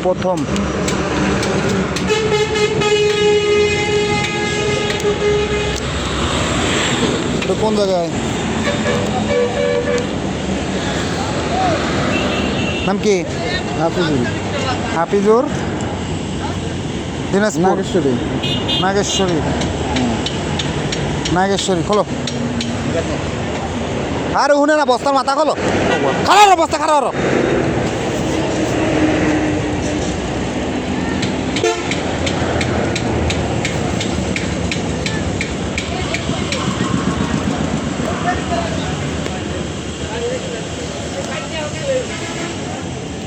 প্রথম তো কোন জায়গায় নাম কি হাফিজুর দিনাজপুর নাগেশ্বরী খোলো আর শুনে না বস্তার মাথা খোলো খারাপ বস্তা খারাপ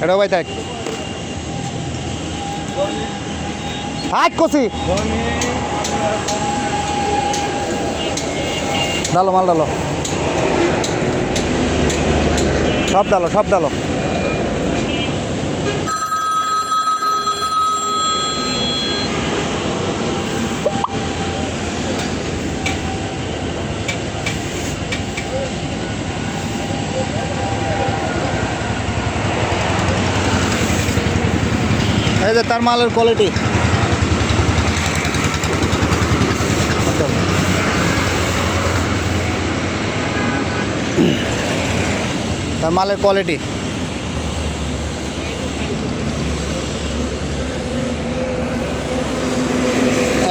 এটা ভাই থাক থাক কষি ডালো মাল ডালো সব ডালো এই যে তার মালের কোয়ালিটি তার মালের কোয়ালিটি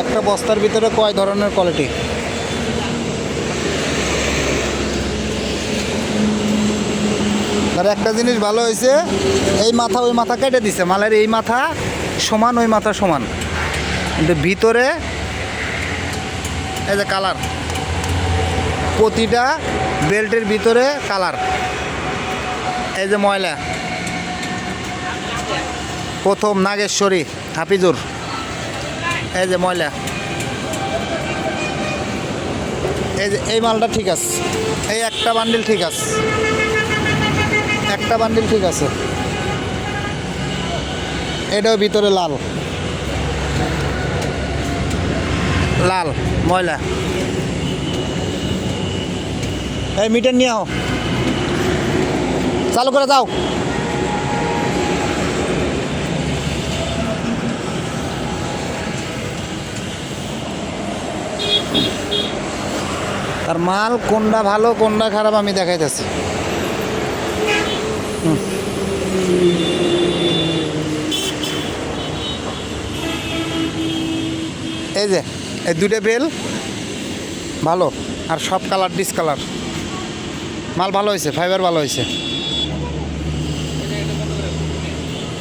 একটা বস্তার ভিতরে কয় ধরনের কোয়ালিটি আর একটা জিনিস ভালো হয়েছে এই মাথা ওই মাথা কেটে দিছে মালের এই মাথা সমান ওই মাথা সমান কিন্তু ভিতরে এই যে কালার প্রতিটা বেল্টের ভিতরে কালার এই যে ময়লা প্রথম নাগেশ্বরী হাফিজুর এই যে ময়লা এই যে এই মালটা ঠিক আছে এই একটা বান্ডিল ঠিক আছে এটাও ভিতরে লাল ময়লা এই মিটার নিয়ে আও চালু করে যাও আর মাল কোনটা ভালো কোনটা খারাপ আমি দেখাইতেছি এই যে এই দুটো বেল ভালো আর সব কালার ডিসকালার মাল ভালো হয়েছে ফাইবার ভালো হয়েছে